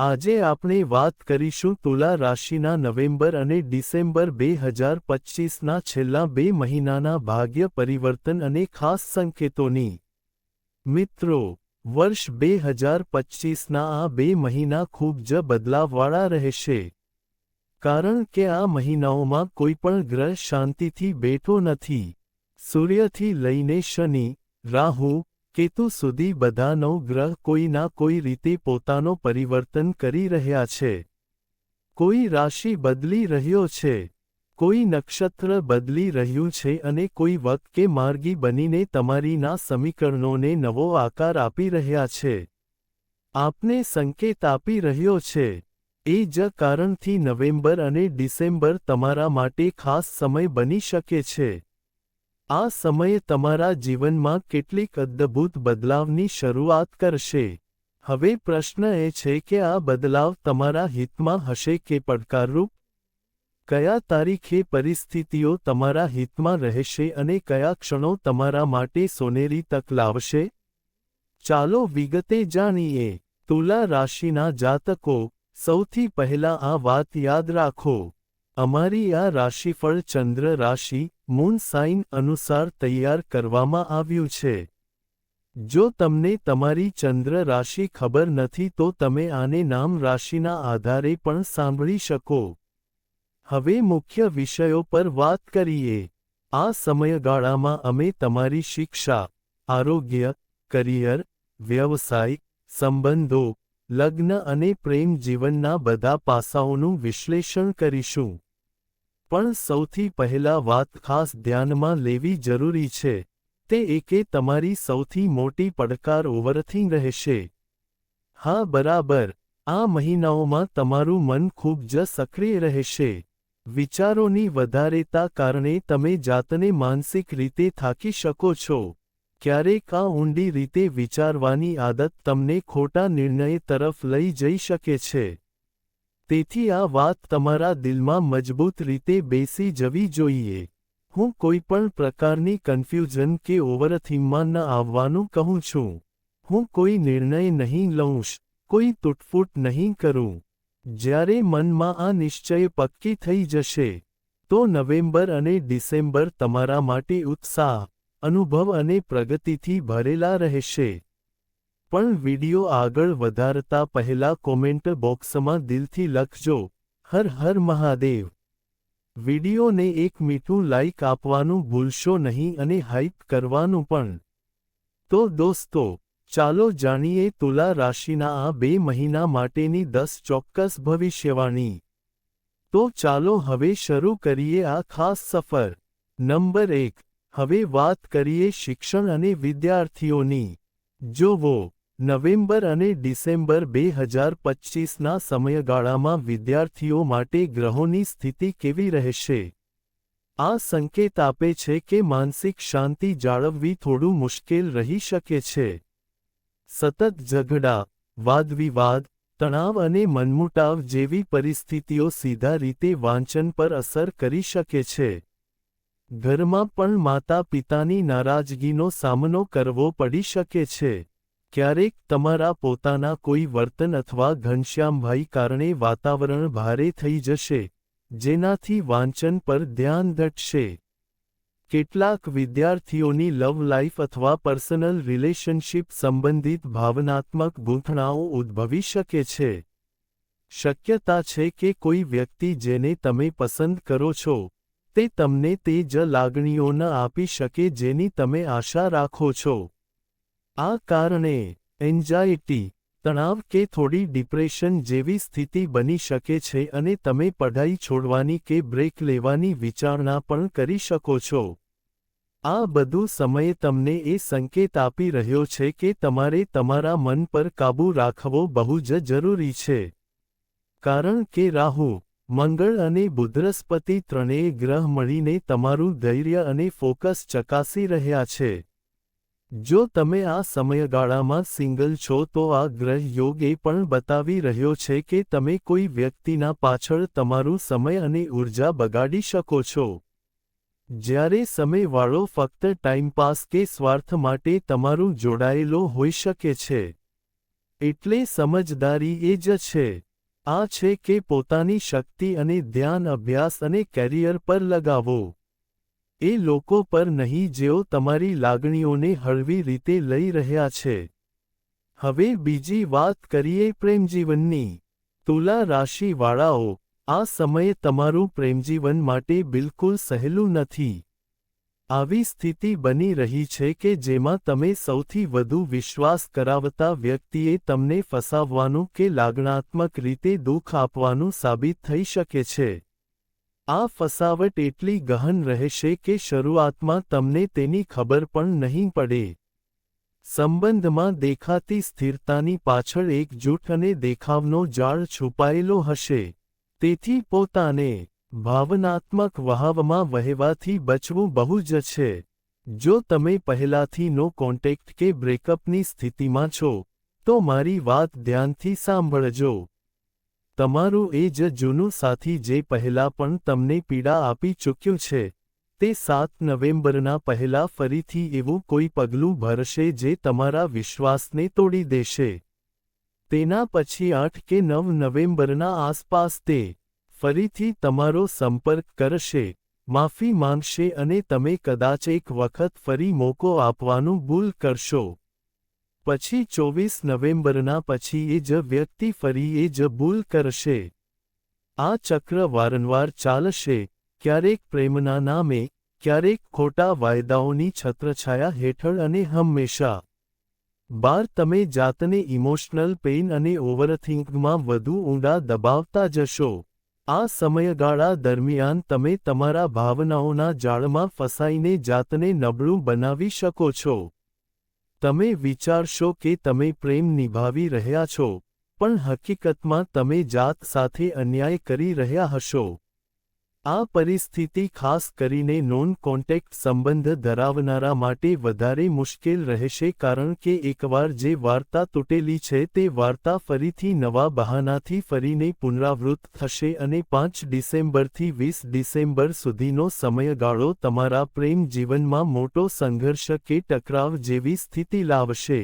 આજે આપણે વાત કરીશું તુલા રાશિના નવેમ્બર અને ડિસેમ્બર 2025ના છેલ્લા 2 મહિનાના ભાગ્ય પરિવર્તન અને ખાસ સંકેતોની. મિત્રો, વર્ષ 2025ના આ 2 મહિના ખૂબ જ બદલાવવાળા રહેશે. કારણ કે આ મહિનાઓમાં કોઈ પણ ગ્રહ શાંતિથી બેઠો નથી. સૂર્યથી લઈને શનિ, રાહુ, કેતુ સુધી બધા 9 ગ્રહ કોઈના કોઈ રીતે પોતાનો પરિવર્તન કરી રહ્યા છે. કોઈ રાશિ બદલી રહ્યો છે, કોઈ નક્ષત્ર બદલી રહ્યું છે અને કોઈ વક્ત કે માર્ગી બનીને તમારીના સમીકરણોને નવો આકાર આપી રહ્યા છે. આપને સંકેત આપી રહ્યો છે. એ જ કારણથી નવેમ્બર અને ડિસેમ્બર તમારા માટે ખાસ સમય બની શકે છે. આ સમય તમારા જીવનમાં કેટલીક અદ્ભુત બદલાવની શરૂઆત કરશે. હવે પ્રશ્ન એ છે કે આ બદલાવ તમારા હિતમાં હશે કે પડકારરૂપ? કયા તારીખે પરિસ્થિતિઓ તમારા હિતમાં રહેશે અને કયા ક્ષણો તમારા માટે સોનેરી તક લાવશે? ચાલો વિગતે જાણીએ. તુલા રાશિના જાતકો, સૌથી પહેલા આ વાત યાદ રાખો. અમારી આ રાશિફળ ચંદ્ર રાશિ, મૂન સાઇન અનુસાર તૈયાર કરવામાં આવ્યું છે. જો તમને તમારી ચંદ્ર રાશિ ખબર નથી તો તમે આને નામ રાશિના આધારે પણ સાંભળી શકો. હવે મુખ્ય વિષયો પર વાત કરીએ. આ સમયગાળામાં અમે તમારી શિક્ષા, આરોગ્ય, કરિયર, વ્યવસાય, સંબંધો, લગ્ન અને પ્રેમ જીવનના બધા પાસાઓનું વિશ્લેષણ કરીશું. પણ સૌથી પહેલા વાત ખાસ ધ્યાનમાં લેવી જરૂરી છે, તે એ કે તમારી સૌથી મોટી પડકાર ઓવરથિંક રહેશે. હા બરાબર, આ મહિનાઓમાં તમારું મન ખૂબ જ સક્રિય રહેશે. વિચારોની વધારેતા કારણે તમે જાતને માનસિક રીતે થાકી શકો છો. ક્યારેક આ ઊંડી રીતે વિચારવાની આદત તમને ખોટા નિર્ણય તરફ લઈ જઈ શકે છે. તેથી આ વાત તમારા દિલમાં મજબૂત રીતે બેસી જવી જોઈએ. હું કોઈ પણ પ્રકારની કન્ફ્યુઝન કે ઓવરથિંકમાં ન આવવાનું કહું છું. હું કોઈ નિર્ણય નહીં લઉં, કોઈ તૂટફૂટ નહીં કરું. જ્યારે મનમાં આ નિશ્ચય પક્કી થઈ જશે, તો નવેમ્બર અને ડિસેમ્બર તમારા માટે ઉત્સાહ, અનુભવ અને પ્રગતિથી ભરેલા રહેશે. પણ વિડિયો આગળ વધારતા પહેલા કોમેન્ટ બોક્સમાં દિલથી લખજો, હર હર મહાદેવ. વિડિયોને એક મીઠું લાઇક આપવાનું ભૂલશો નહીં અને હાઇપ કરવાનું પણ. તો દોસ્તો, ચાલો જાણીએ તુલા રાશિના આ 2 મહિના માટેની 10 ચોક્કસ ભવિષ્યવાણી. તો ચાલો હવે શરૂ કરીએ આ ખાસ સફર. નંબર 1. હવે વાત કરીએ શિક્ષણ અને વિદ્યાર્થીઓની. જોવો, નવેમ્બર અને ડિસેમ્બર 2025ના સમયગાળામાં વિદ્યાર્થીઓ માટે ગ્રહોની સ્થિતિ કેવી રહેશે? આ સંકેત આપે છે કે માનસિક શાંતિ જાળવવી થોડું મુશ્કેલ રહી શકે છે. સતત ઝઘડા, વાદવિવાદ, તણાવ અને મનમુટાવ જેવી પરિસ્થિતિઓ સીધા રીતે વાંચન પર અસર કરી શકે છે. ઘરમાં પણ માતા-પિતાની નારાજગીનો સામનો કરવો પડી શકે છે. ક્યારેક તમારા પોતાના કોઈ વર્તન અથવા ઘનશ્યામભાઈ કારણે વાતાવરણ ભારે થઈ જશે, જેનાથી વાંચન પર ધ્યાન ઘટશે. કેટલાક વિદ્યાર્થીઓની લવ લાઇફ અથવા પર્સનલ રિલેશનશિપ સંબંધિત ભાવનાત્મક ગૂંથણાઓ ઉદ્ભવી શકે છે. શક્યતા છે કે કોઈ વ્યક્તિ જેને તમે પસંદ કરો છો, તે તમને તે જ લાગણીઓ ન આપી શકે જેની તમે આશા રાખો છો. આ કારણે એન્ઝાયટી, તણાવ કે થોડી ડિપ્રેશન જેવી સ્થિતિ બની શકે છે અને તમે પઢાઈ છોડવાની કે બ્રેક લેવાની વિચારણા પણ કરી શકો છો. આ બધું સમય તમને એ સંકેત આપી રહ્યો છે કે તમારે તમારા મન પર કાબૂ રાખવો બહુ જ જરૂરી છે. કારણ કે રાહુ, મંગળ અને બૃહસ્પતિ ત્રણેય ગ્રહ મળીને તમારું ધૈર્ય અને ફોકસ ચકાસી રહ્યા છે. જો તમે આ સમયગાળામાં સિંગલ છો તો આ ગ્રહ યોગ એ પણ બતાવી રહ્યો છે કે તમે કોઈ વ્યક્તિના પાછળ તમારું સમય અને ઊર્જા બગાડી શકો છો. જ્યારે સમયવાળો ફક્ત ટાઈમપાસ કે સ્વાર્થ માટે તમારું જોડાયેલો હોઈ શકે છે. એટલે સમજદારી એ જ છે. આ છે કે પોતાની શક્તિ અને ધ્યાન અભ્યાસ અને કેરિયર પર લગાવો. એ લોકો પર નહીં જેઓ તમારી લાગણીઓને હળવી રીતે લઈ રહ્યા છે. હવે બીજી વાત કરીએ પ્રેમજીવનની. તુલા રાશિવાળાઓ, આ સમયે તમારું પ્રેમજીવન માટે બિલકુલ સહેલું નથી. આવી સ્થિતિ બની રહી છે કે જેમાં તમે સૌથી વધુ વિશ્વાસ કરાવતા વ્યક્તિએ તમને ફસાવવાનું કે લાગણાત્મક રીતે દુઃખ આપવાનું સાબિત થઈ શકે છે. આ ફસાવટ એટલી ગહન રહેશે કે શરૂઆતમાં તમને તેની ખબર પણ નહીં પડે. સંબંધમાં દેખાતી સ્થિરતાની પાછળ એક જૂઠ અને દેખાવનો જાળ છુપાયેલો હશે. તેથી પોતાને ભાવનાત્મક વહાવમાં વહેવાથી બચવું બહુ જ છે. જો તમે પહેલાથી નો કોન્ટેક્ટ કે બ્રેકઅપની સ્થિતિમાં છો, તો મારી વાત ધ્યાનથી સાંભળજો. તમારું એ જ જૂનું સાથી જે પહેલાં પણ તમને પીડા આપી ચૂક્યું છે, તે 7 નવેમ્બરના પહેલાં ફરીથી એવું કોઈ પગલું ભરશે જે તમારા વિશ્વાસને તોડી દેશે. તેના પછી 8 કે 9 નવેમ્બરના આસપાસ તે ફરીથી તમારો સંપર્ક કરશે, માફી માંગશે અને તમે કદાચ એક વખત ફરી મોકો આપવાનું ભૂલ કરશો. પછી 24 નવેમ્બરના પછી એ જ વ્યક્તિ ફરી એ જ ભૂલ કરશે. આ ચક્ર વારંવાર ચાલશે, ક્યારેક પ્રેમના નામે, ક્યારેક ખોટા વાયદાઓની છત્રછાયા હેઠળ અને હંમેશા. તમે જાતને ઇમોશનલ પેઇન અને ઓવરથિંકમાં વધુ ઊંડા દબાવતા જશો. આ સમયગાળા દરમિયાન તમે તમારા ભાવનાઓના જાળમાં ફસાઈને જાતને નબળું બનાવી શકો છો. તમે વિચારશો કે તમે પ્રેમ નિભાવી રહ્યા છો, પણ હકીકતમાં તમે જાત સાથે અન્યાય કરી રહ્યા હશો. આ પરિસ્થિતિ ખાસ કરીને નોન કોન્ટેક્ટ સંબંધ ધરાવનારા માટે વધારે મુશ્કેલ રહેશે કારણ કે એકવાર જે વાર્તા તૂટેલી છે તે વાર્તા ફરીથી નવા બહાનાથી ફરીને પુનરાવૃત્ત થશે અને 5 ડિસેમ્બરથી 20 ડિસેમ્બર સુધીનો સમયગાળો તમારા પ્રેમ જીવનમાં મોટો સંઘર્ષ કે ટકરાવ જેવી સ્થિતિ લાવશે.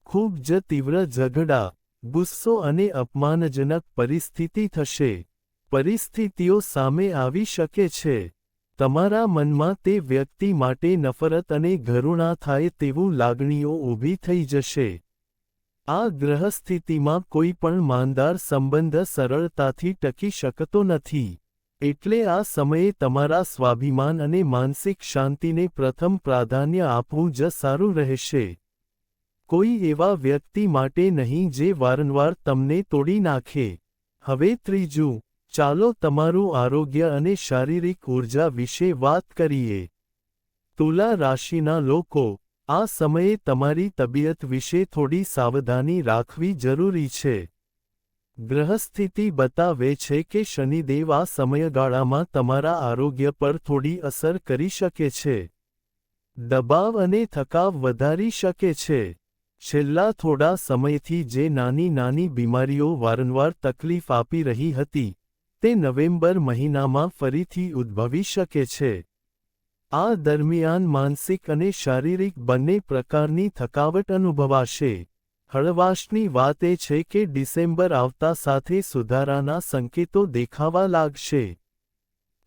ખૂબ જ તીવ્ર ઝઘડા, ગુસ્સો અને અપમાનજનક પરિસ્થિતિ થશે. પરિસ્થિતિઓ સામે આવી શકે છે. તમારા મનમાં તે વ્યક્તિ માટે નફરત અને ઘૃણા થાય તેવું લાગણીઓ ઊભી થઈ જશે. આ ગ્રહસ્થિતિમાં કોઈ પણ માનદાર સંબંધ સરળતાથી ટકી શકતો નથી. એટલે આ સમયે તમારા સ્વાભિમાન અને માનસિક શાંતિને પ્રથમ પ્રાધાન્ય આપવું જ સારું રહેશે. કોઈ એવા વ્યક્તિ માટે નહીં જે વારંવાર તમને તોડી નાખે. હવે ત્રીજું, ચાલો તમારું આરોગ્ય અને શારીરિક ઊર્જા વિશે વાત કરીએ. તુલા રાશિના લોકો, આ સમયે તમારી તબિયત વિશે થોડી સાવધાની રાખવી જરૂરી છે. ગ્રહસ્થિતિ બતાવે છે કે શનિદેવ આ સમયગાળામાં તમારા આરોગ્ય પર થોડી અસર કરી શકે છે. દબાવ અને થકાવ વધારી શકે છે. છેલ્લા થોડા સમયથી જે નાની નાની બીમારીઓ વારંવાર તકલીફ આપી રહી હતી, તે નવેમ્બર મહિનામાં ફરીથી ઉદ્ભવી શકે છે. આ દરમિયાન માનસિક અને શારીરિક બંને પ્રકારની થકાવટ અનુભવાશે. હળવાશની વાત એ છે કે ડિસેમ્બર આવતા સાથે સુધારાના સંકેતો દેખાવા લાગશે.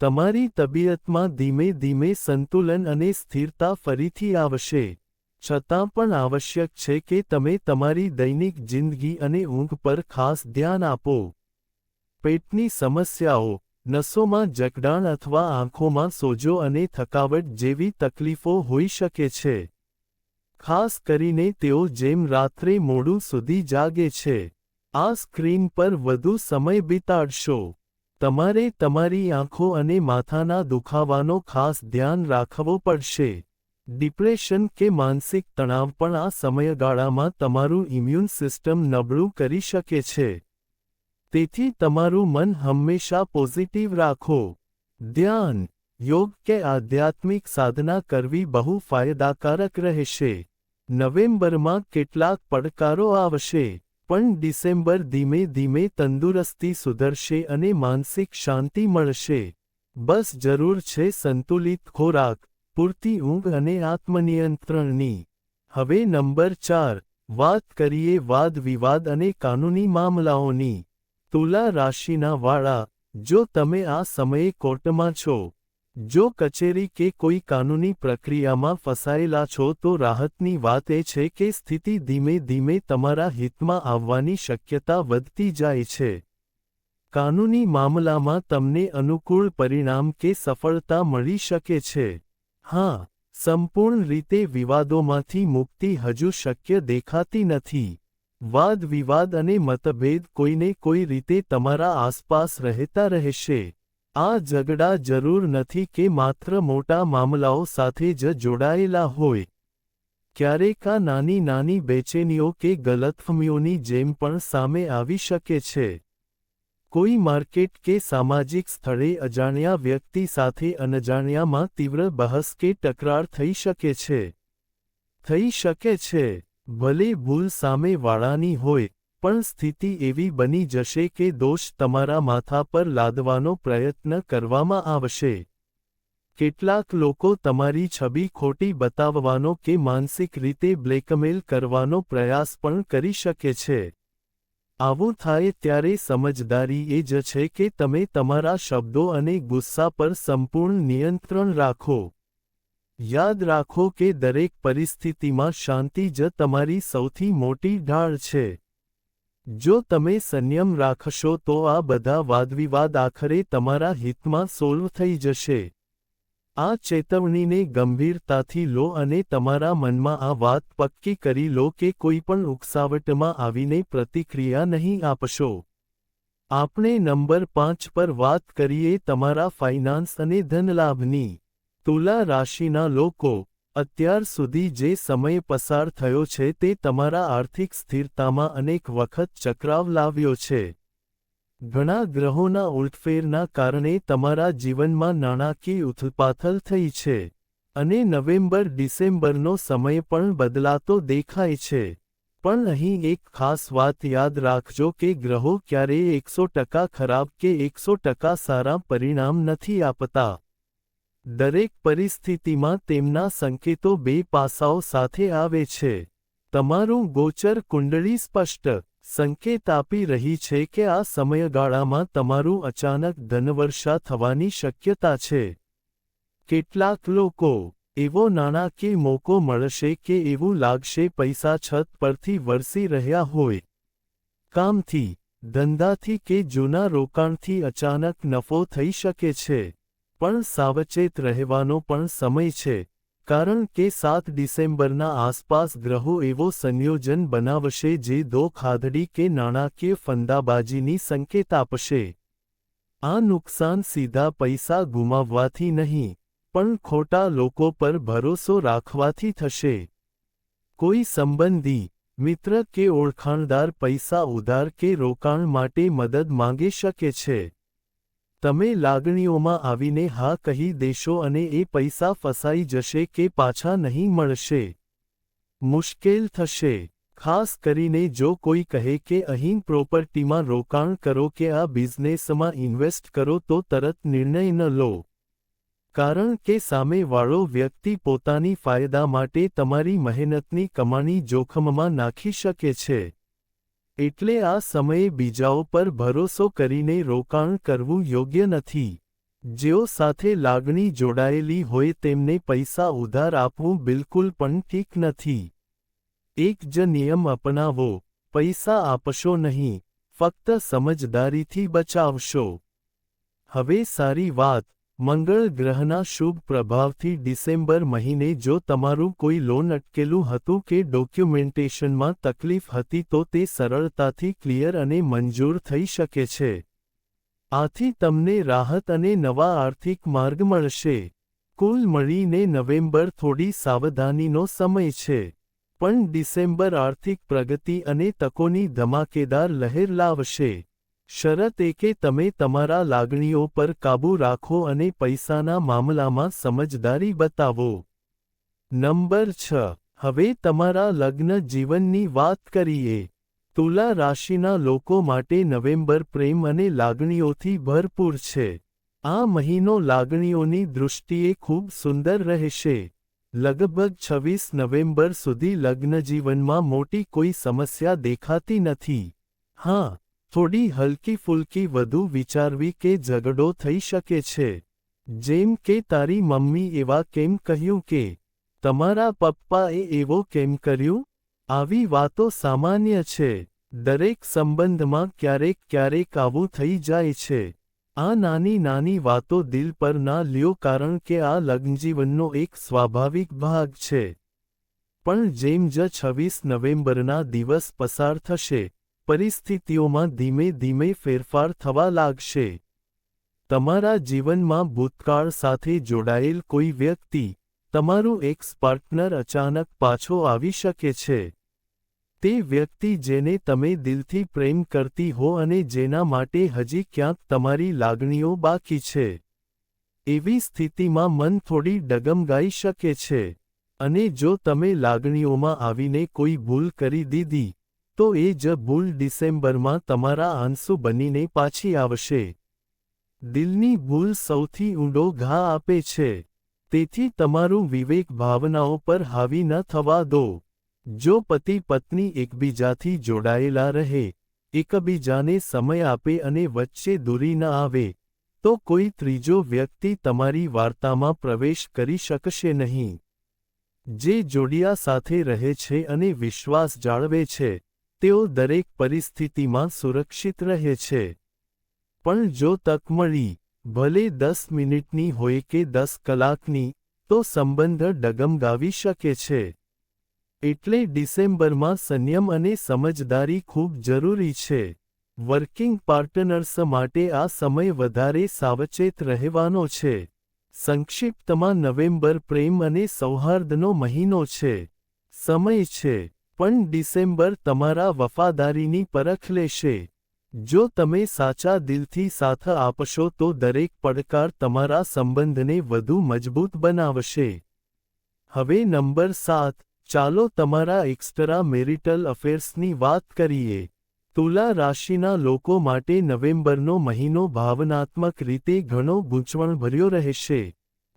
તમારી તબિયતમાં ધીમે ધીમે સંતુલન અને સ્થિરતા ફરીથી આવશે. છતાં પણ આવશ્યક છે કે તમે તમારી દૈનિક જિંદગી અને ઊંઘ પર ખાસ ધ્યાન આપો. પેટની સમસ્યાઓ, નસોમાં જકડાણ અથવા આંખોમાં સોજો અને થકાવટ જેવી તકલીફો હોઈ શકે છે. ખાસ કરીને તેઓ જેમ રાત્રે મોડું સુધી જાગે છે. આ સ્ક્રીન પર વધુ સમય વિતાડશો. તમારે તમારી આંખો અને માથાના દુખાવાનો ખાસ ધ્યાન રાખવો પડશે. ડિપ્રેશન કે માનસિક તણાવ પણ આ સમયગાળામાં તમારું ઇમ્યુન સિસ્ટમ નબળું કરી શકે છે. તેથી તમારું મન હંમેશા પોઝિટિવ રાખો. ધ્યાન, યોગ કે આધ્યાત્મિક સાધના કરવી બહુ ફાયદાકારક રહેશે. નવેમ્બરમાં કેટલાક પડકારો આવશે, પણ ડિસેમ્બર ધીમે ધીમે તંદુરસ્તી સુધરશે અને માનસિક શાંતિ મળશે. બસ જરૂર છે સંતુલિત ખોરાક, પૂરતી ઊંઘ અને આત્મનિયંત્રણની. હવે નંબર 4, વાત કરીએ વાદ વિવાદ અને કાનૂની મામલાઓની. તુલા રાશિના વાળા, જો તમે આ સમયે કોર્ટમાં છો, જો કચેરી કે કોઈ કાનૂની પ્રક્રિયામાં ફસાયેલા છો તો રાહતની વાત એ છે કે સ્થિતિ ધીમે ધીમે તમારા હિતમાં આવવાની શક્યતા વધતી જાય છે. કાનૂની મામલામાં તમને અનુકૂળ પરિણામ કે સફળતા મળી શકે છે. હા, સંપૂર્ણ રીતે વિવાદોમાંથી મુક્તિ હજુ શક્ય દેખાતી નથી. વાદ વિવાદ અને મતભેદ કોઈને કોઈ રીતે તમારા આસપાસ રહેતા રહેશે. આ ઝઘડા જરૂર નથી કે માત્ર મોટા મામલાઓ સાથે જ જોડાયેલા હોય. ક્યારેક આ નાની નાની બેચેનીઓ કે ગલતફહમીઓની જેમ પણ સામે આવી શકે છે. કોઈ માર્કેટ કે સામાજિક સ્થળે અજાણ્યા વ્યક્તિ સાથે અનજાણ્યામાં તીવ્ર બહસ કે ટકરાર થઈ શકે છે. ભલે ભૂલ સામે વાળાની હોય, પણ સ્થિતિ એવી બની જશે કે દોષ તમારા માથા પર લાદવાનો પ્રયત્ન કરવામાં આવશે. કેટલાક લોકો તમારી છબી ખોટી બતાવવાનો કે માનસિક રીતે બ્લેકમેલ કરવાનો પ્રયાસ પણ કરી શકે છે. આવું થાય ત્યારે સમજદારી એ જ છે કે તમે તમારા શબ્દો અને ગુસ્સા પર સંપૂર્ણ નિયંત્રણ રાખો. યાદ રાખો કે દરેક પરિસ્થિતિમાં શાંતિ જ તમારી સૌથી મોટી ઢાળ છે. જો તમે સંયમ રાખશો તો આ બધા વાદવિવાદ આખરે તમારા હિતમાં સોલ્વ થઈ જશે. આ ચેતવણીને ગંભીરતાથી લો અને તમારા મનમાં આ વાત પક્કી કરી લો કે કોઈ પણ ઉકસાવટમાં આવીને પ્રતિક્રિયા નહીં આપશો. આપણે નંબર 5 પર વાત કરીએ તમારા ફાઇનાન્સ અને ધનલાભની. તુલા રાશિના લોકો, અત્યાર સુધી જે સમય પસાર થયો છે તે તમારા આર્થિક સ્થિરતામાં અનેક વખત ચક્રાવ લાવ્યો છે. ઘણા ગ્રહોના ઉલટફેરના કારણે તમારા જીવનમાં નાણાકીય ઉથલપાથલ થઈ છે. અને નવેમ્બર-ડિસેમ્બરનો સમય પણ બદલાતો દેખાય છે. પણ અહીં એક ખાસ વાત યાદ રાખજો કે ગ્રહો ક્યારેય 100% ખરાબ કે 100% સારા પરિણામ નથી આપતા. દરેક પરિસ્થિતિમાં તેમના સંકેતો બે પાસાઓ સાથે આવે છે. તમારું ગોચર કુંડળી સ્પષ્ટ સંકેત આપી રહી છે કે આ સમયગાળામાં તમારું અચાનક ધનવર્ષા થવાની શક્યતા છે. કેટલાક લોકો, એવો નાણાકીય મોકો મળશે કે એવું લાગશે પૈસા છત પરથી વરસી રહ્યા હોય. કામથી, ધંધાથી કે જૂના રોકાણથી અચાનક નફો થઈ શકે છે. પણ સાવચેત રહેવાનો પણ સમય છે, કારણ કે 7 ડિસેમ્બરના આસપાસ ગ્રહો એવો સંયોજન બનાવશે જે ધોખાધડી કે નાણાકીય ફંદાબાજીની સંકેત આપશે. આ નુકસાન સીધા પૈસા ગુમાવવાથી નહીં, પણ ખોટા લોકો પર ભરોસો રાખવાથી થશે. કોઈ સંબંધી, મિત્ર કે ઓળખાણદાર પૈસા ઉધાર કે રોકાણ માટે મદદ માંગી શકે છે. તમે લાગણીઓમાં આવીને હા કહી દેશો અને એ પૈસા ફસાઈ જશે કે પાછા નહીં મળશે. મુશ્કેલ થશે. ખાસ કરીને જો કોઈ કહે કે અહીં પ્રોપર્ટીમાં રોકાણ કરો કે આ બિઝનેસમાં ઇન્વેસ્ટ કરો તો તરત નિર્ણય ન લો. કારણ કે સામેવાળો વ્યક્તિ પોતાની ફાયદા માટે તમારી મહેનતની કમાણી જોખમમાં નાખી શકે છે. એટલે આ સમયે બીજાઓ પર ભરોસો કરીને રોકાણ કરવું યોગ્ય નથી. જેઓ સાથે લાગણી જોડાયેલી હોય તેમને પૈસા ઉધાર આપવું બિલકુલ પણ ઠીક નથી. એક જ નિયમ અપનાવો, પૈસા આપશો નહીં, ફક્ત સમજદારીથી બચાવશો. હવે સારી વાત, મંગળ ગ્રહના શુભ પ્રભાવથી ડિસેમ્બર મહિને જો તમારું કોઈ લોન અટકેલું હતું કે ડોક્યુમેન્ટેશનમાં તકલીફ હતી તો તે સરળતાથી ક્લિયર અને મંજૂર થઈ શકે છે. આથી તમને રાહત અને નવા આર્થિક માર્ગ મળશે. કુલ મળીને નવેમ્બર થોડી સાવધાનીનો સમય છે. પણ ડિસેમ્બર આર્થિક પ્રગતિ અને તકોની ધમાકેદાર લહેર લાવશે. શરત એ કે તમે તમારા લાગણીઓ પર કાબૂ રાખો અને પૈસાના મામલામાં સમજદારી બતાવો. નંબર 6. હવે તમારા લગ્ન જીવનની વાત કરીએ. તુલા રાશિના લોકો માટે નવેમ્બર પ્રેમ અને લાગણીઓથી ભરપૂર છે. આ મહિનો લાગણીઓની દૃષ્ટિએ ખૂબ સુંદર રહેશે. લગભગ 26 નવેમ્બર સુધી લગ્નજીવનમાં મોટી કોઈ સમસ્યા દેખાતી નથી. હા, થોડી હલકી ફૂલકી વધુ વિચારવી કે ઝઘડો થઈ શકે છે. જેમ કે તારી મમ્મી એવા કેમ કહ્યું કે તમારા પપ્પાએ એવો કેમ કર્યું? આવી વાતો સામાન્ય છે. દરેક સંબંધમાં ક્યારેક ક્યારેક આવું થઈ જાય છે. આ નાની નાની વાતો દિલ પર ના લ્યો કારણ કે આ લગ્નજીવનનો એક સ્વાભાવિક ભાગ છે. પણ જેમ જ 26 નવેમ્બરના દિવસ પસાર થશે, પરિસ્થિતિઓમાં ધીમે ધીમે ફેરફાર થવા લાગશે. તમારા જીવનમાં ભૂતકાળ સાથે જોડાયેલ કોઈ વ્યક્તિ, તમારું એક્સ પાર્ટનર અચાનક પાછો આવી શકે છે. તે વ્યક્તિ જેને તમે દિલથી પ્રેમ કરતી હો અને જેના માટે હજી ક્યાંક તમારી લાગણીઓ બાકી છે. એવી સ્થિતિમાં મન થોડી ડગમગાઈ શકે છે. અને જો તમે લાગણીઓમાં આવીને કોઈ ભૂલ કરી દીધી, તો એ જ ભૂલ ડિસેમ્બરમાં તમારા આંસુ બનીને પાછી આવશે. દિલની ભૂલ સૌથી ઊંડો ઘા આપે છે. તેથી તમારું વિવેક ભાવનાઓ પર હાવી ન થવા દો. જો પતિ પત્ની એકબીજાથી જોડાયેલા રહે, એકબીજાને સમય આપે અને વચ્ચે દૂરી ન આવે, તો કોઈ ત્રીજો વ્યક્તિ તમારી વાર્તામાં પ્રવેશ કરી શકશે નહીં. જે જોડિયા સાથે રહે છે અને વિશ્વાસ જાળવે છે, તેઓ દરેક પરિસ્થિતિમાં સુરક્ષિત રહે છે. પણ જો તક મળી, ભલે 10 મિનિટની હોય કે 10 કલાકની, તો સંબંધ ડગમગાવી શકે છે. એટલે ડિસેમ્બરમાં સંયમ અને સમજદારી ખૂબ જરૂરી છે. વર્કિંગ પાર્ટનર્સ માટે આ સમય વધારે સાવચેત રહેવાનો છે. સંક્ષિપ્તમાં નવેમ્બર પ્રેમ અને સૌહાર્દનો મહિનો છે. સમય છે, પણ ડિસેમ્બર તમારા વફાદારીની પરખ લેશે. જો તમે સાચા દિલથી સાથ આપશો તો દરેક પડકાર તમારા સંબંધને વધુ મજબૂત બનાવશે. હવે નંબર 7, ચાલો તમારા એક્સ્ટ્રા મેરિટલ અફેર્સની વાત કરીએ. તુલા રાશિના લોકો માટે નવેમ્બરનો મહિનો ભાવનાત્મક રીતે ઘણો ગૂંચવણભર્યો રહેશે.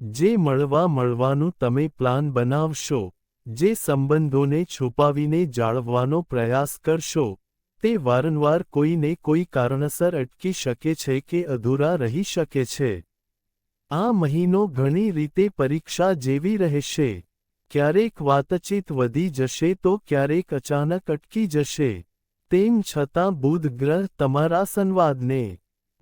જે મળવાનું તમે પ્લાન બનાવશો, જે સંબંધોને છુપાવીને જાળવવાનો પ્રયાસ કરશો, તે વારંવાર કોઈને કોઈ કારણસર અટકી શકે છે કે અધૂરા રહી શકે છે. આ મહિનો ઘણી રીતે પરીક્ષા જેવી રહેશે. ક્યારેક વાતચીત વધી જશે તો ક્યારેક અચાનક અટકી જશે. તેમ છતાં બુધ ગ્રહ તમારા સંવાદને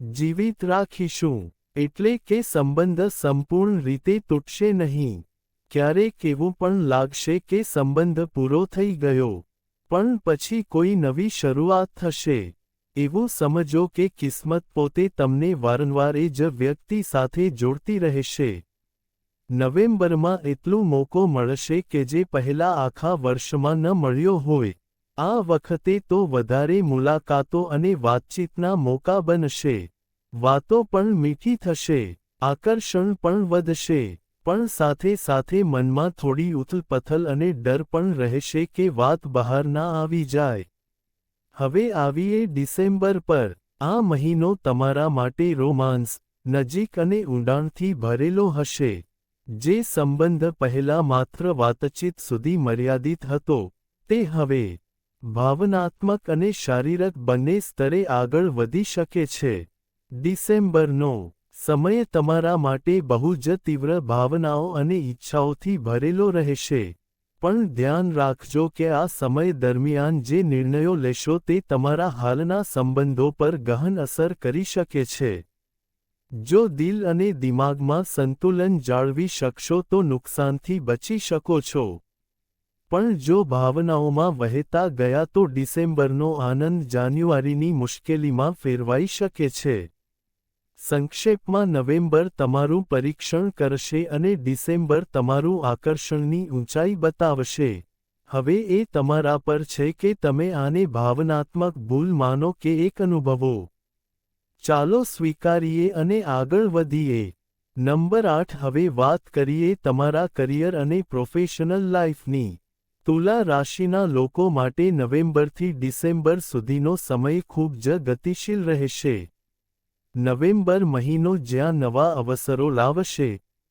જીવિત રાખીશું. એટલે કે સંબંધ સંપૂર્ણ રીતે તૂટશે નહીં. ક્યારેક એવું પણ લાગશે કે સંબંધ પૂરો થઈ ગયો, પણ પછી કોઈ નવી શરૂઆત થશે. એવું સમજો કે કિસ્મત પોતે તમને વારંવાર એ જ વ્યક્તિ સાથે જોડતી રહેશે. નવેમ્બરમાં એટલું મોકો મળશે કે જે પહેલા આખા વર્ષમાં ન મળ્યો હોય. આ વખતે તો વધારે મુલાકાતો અને વાતચીતના મોકા બનશે. વાતો પણ મીઠી થશે, આકર્ષણ પણ વધશે. પણ સાથે સાથે મનમાં થોડી ઉથલપથલ અને ડર પણ રહેશે કે વાત બહાર ના આવી જાય. હવે આવીએ ડિસેમ્બર પર. આ મહિનો તમારા માટે રોમાન્સ, નજીક અને ઊંડાણથી ભરેલો હશે. જે સંબંધ પહેલા માત્ર વાતચીત સુધી મર્યાદિત હતો, તે હવે ભાવનાત્મક અને શારીરિક બંને સ્તરે આગળ વધી શકે છે. ડિસેમ્બરનો સમય તમારા માટે બહુ જ તીવ્ર ભાવનાઓ અને ઈચ્છાઓથી ભરેલો રહેશે. પણ ધ્યાન રાખજો કે આ સમય દરમિયાન જે નિર્ણયો લેશો તે તમારા હાલના સંબંધો પર ગહન અસર કરી શકે છે. જો દિલ અને દિમાગમાં સંતુલન જાળવી શકશો તો નુકસાનથી બચી શકો છો. પણ જો ભાવનાઓમાં વહેતા ગયા તો ડિસેમ્બરનો આનંદ જાન્યુઆરીની મુશ્કેલીમાં ફેરવાઈ શકે છે. સંક્ષેપમાં નવેમ્બર તમારું પરીક્ષણ કરશે અને ડિસેમ્બર તમારું આકર્ષણની ઊંચાઈ બતાવશે. હવે એ તમારા પર છે કે તમે આને ભાવનાત્મક ભૂલ માનો કે એક અનુભવો. ચાલો સ્વીકારીએ અને આગળ વધીએ. નંબર 8, હવે વાત કરીએ તમારા કરિયર અને પ્રોફેશનલ લાઈફની. તુલા રાશિના લોકો માટે નવેમ્બરથી ડિસેમ્બર સુધીનો સમય ખૂબ જ ગતિશીલ રહેશે. નવેમ્બર મહિનો જ્યાં નવા અવસરો લાવશે,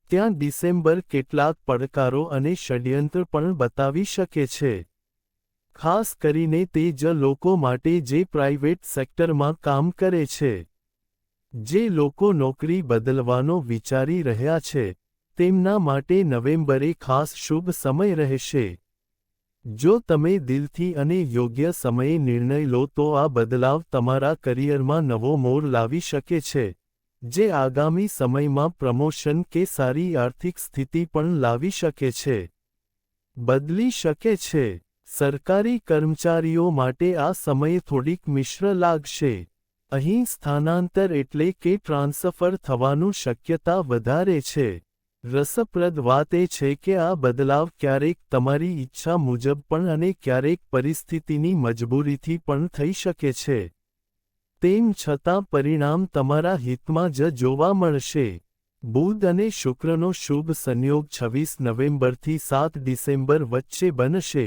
ત્યાં ડિસેમ્બર કેટલાક પડકારો અને ષડયંત્ર પણ બતાવી શકે છે. ખાસ કરીને તે જ લોકો માટે જે પ્રાઇવેટ સેક્ટરમાં કામ કરે છે. જે લોકો નોકરી બદલવાનો વિચારી રહ્યા છે, તેમના માટે નવેમ્બરે ખાસ શુભ સમય રહેશે. જો તમે દિલથી અને યોગ્ય સમયે નિર્ણય લો તો આ બદલાવ તમારા કરિયરમાં નવો મોડ લાવી શકે છે, જે આગામી સમયમાં પ્રમોશન કે સારી આર્થિક સ્થિતિ પણ લાવી શકે છે. બદલી શકે છે. સરકારી કર્મચારીઓ માટે આ સમય થોડીક મિશ્ર લાગશે. અહીં સ્થાનાંતર એટલે કે ટ્રાન્સફર થવાનું શક્યતા વધારે છે. રસપ્રદ વાત એ છે કે આ બદલાવ ક્યારેક તમારી ઈચ્છા મુજબ પણ અને ક્યારેક પરિસ્થિતિની મજબૂરીથી પણ થઈ શકે છે. તેમ છતાં પરિણામ તમારા હિતમાં જ જોવા મળશે. બુધ અને શુક્રનો શુભ સંયોગ 26 નવેમ્બરથી 7 ડિસેમ્બર વચ્ચે બનશે,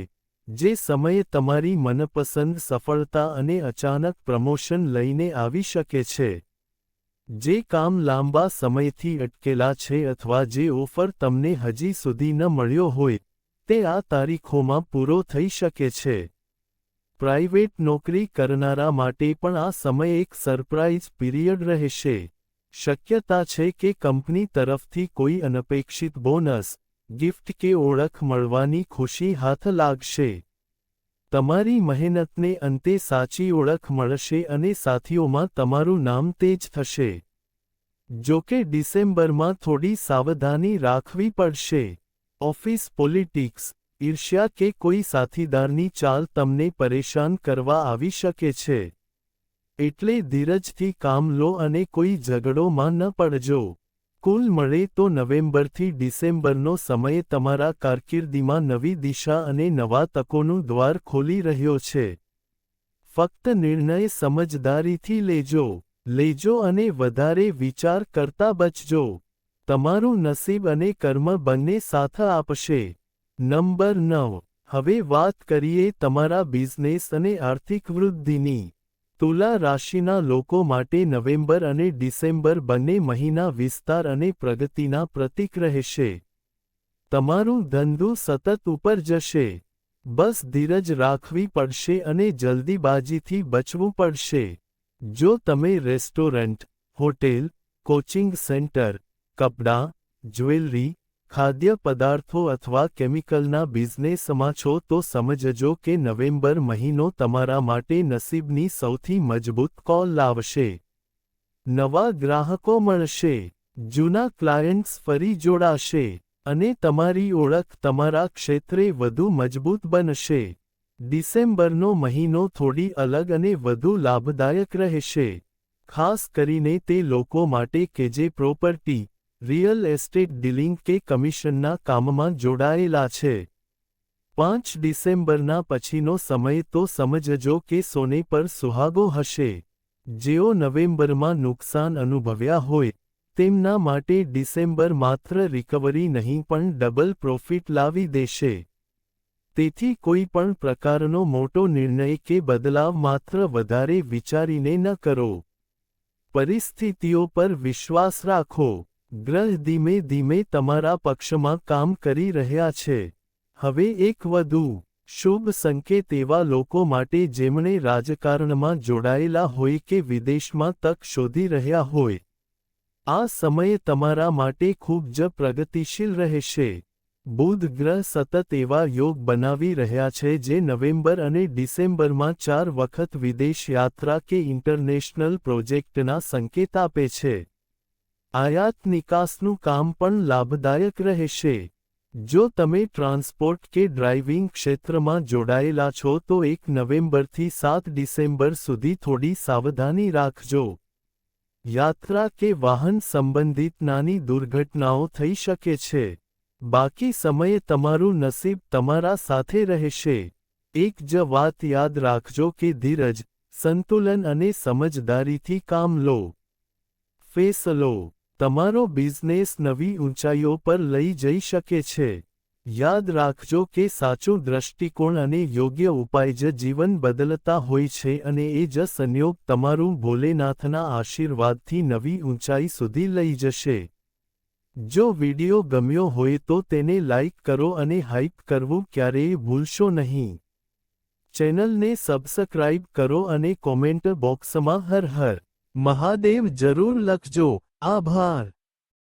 જે સમયે તમારી મનપસંદ સફળતા અને અચાનક પ્રમોશન લઈને આવી શકે છે. જે કામ લાંબા સમયથી અટકેલા છે અથવા જે ઓફર તમને હજી સુધી ન મળ્યો હોય, તે આ તારીખોમાં પૂરો થઈ શકે છે. પ્રાઇવેટ નોકરી કરનારા માટે પણ આ સમય એક સરપ્રાઇઝ પીરિયડ રહેશે. શક્યતા છે કે કંપની તરફથી કોઈ અનપેક્ષિત બોનસ, ગિફ્ટ કે ઓળખ મળવાની ખુશી હાથ લાગશે. તમારી મહેનતને અંતે સાચી ઓળખ મળશે અને સાથીઓમાં તમારું નામ તેજ થશે. જો કે ડિસેમ્બરમાં થોડી સાવધાની રાખવી પડશે. ઓફિસ પોલિટિક્સ, ઈર્ષ્યા કે કોઈ સાથીદારની ચાલ તમને પરેશાન કરવા આવી શકે છે. એટલે ધીરજથી કામ લો અને કોઈ ઝઘડોમાં ન પડજો. કુલ મળે તો નવેમ્બરથી ડિસેમ્બરનો સમય તમારા કારકિર્દીમાં નવી દિશા અને નવા તકોનું દ્વાર ખોલી રહ્યો છે. ફક્ત નિર્ણય સમજદારીથી લેજો અને વધારે વિચાર કરતા બચજો. તમારું નસીબ અને કર્મ બંને સાથ આપશે. નંબર 9. હવે વાત કરીએ તમારા બિઝનેસ અને આર્થિક વૃદ્ધિની. તુલા રાશિના લોકો માટે નવેમ્બર અને ડિસેમ્બર બંને મહિના વિસ્તાર અને પ્રગતિના પ્રતીક રહેશે. તમારું ધંધો સતત ઉપર જશે. બસ ધીરજ રાખવી પડશે અને જલ્દીબાજીથી બચવું પડશે. જો તમે રેસ્ટોરન્ટ, હોટેલ, કોચિંગ સેન્ટર, કપડાં, જ્વેલરી, ખાદ્ય પદાર્થો અથવા કેમિકલના બિઝનેસમાં છો તો સમજજો કે નવેમ્બર મહિનો તમારા માટે નસીબની સૌથી મજબૂત કોલ લાવશે. નવા ગ્રાહકો મળશે, જૂના ક્લાયન્ટ્સ ફરી જોડાશે, અને તમારી ઓળખ તમારા ક્ષેત્રે વધુ મજબૂત બનશે. ડિસેમ્બરનો મહિનો થોડી અલગ અને વધુ લાભદાયક રહેશે. ખાસ કરીને તે લોકો માટે કે જે પ્રોપર્ટી, રિયલ એસ્ટેટ ડીલિંગ કે કમિશનના કામમાં જોડાયેલા છે. 5 ડિસેમ્બરના પછીનો સમય તો સમજજો કે સોને પર સુહાગો હશે. જેઓ નવેમ્બરમાં નુકસાન અનુભવ્યા હોય, તેમના માટે ડિસેમ્બર માત્ર રિકવરી નહીં પણ ડબલ પ્રોફિટ લાવી દેશે. તેથી કોઈ પણ પ્રકારનો મોટો નિર્ણય કે બદલાવ માત્ર વધારે વિચારીને ન કરો. પરિસ્થિતિઓ પર વિશ્વાસ રાખો. ગ્રહ ધીમે ધીમે તમારા પક્ષમાં કામ કરી રહ્યા છે. હવે એક વધુ શુભ સંકેત એવા લોકો માટે જેમણે રાજકારણમાં જોડાયેલા હોય કે વિદેશમાં તક શોધી રહ્યા હોય. આ સમય તમારા માટે ખૂબ જ પ્રગતિશીલ રહેશે. બુધ ગ્રહ સતત એવા યોગ બનાવી રહ્યા છે જે નવેમ્બર અને ડિસેમ્બરમાં 4 વખત વિદેશ યાત્રા કે ઇન્ટરનેશનલ પ્રોજેક્ટના સંકેત આપે છે. આયાત નિકાસનું કામ પણ લાભદાયક રહેશે. જો તમે ટ્રાન્સપોર્ટ કે ડ્રાઇવિંગ ક્ષેત્રમાં જોડાયેલા છો તો 1 નવેમ્બરથી 7 ડિસેમ્બર સુધી થોડી સાવધાની રાખજો. યાત્રા કે વાહન સંબંધિત નાની દુર્ઘટનાઓ થઈ શકે છે. બાકી સમયે તમારું નસીબ તમારા સાથે રહેશે. એક જ વાત યાદ રાખજો કે ધીરજ, સંતુલન અને સમજદારીથી કામ લો. ફેસલો, તમારો બિઝનેસ નવી ઊંચાઈઓ પર લઈ જઈ શકે છે. યાદ રાખજો કે સાચો દૃષ્ટિકોણ અને યોગ્ય ઉપાય જ જીવન બદલતા હોય છે અને એ જ સંયોગ તમારું ભોલેનાથના આશીર્વાદથી નવી ઊંચાઈ સુધી લઈ જશે. જો વિડિયો ગમ્યો હોય તો તેને લાઇક કરો અને હાઇપ કરવું ક્યારેય ભૂલશો નહીં. ચેનલને સબસ્ક્રાઇબ કરો અને કોમેન્ટ બોક્સમાં હર હર મહાદેવ જરૂર લખજો. આભાર.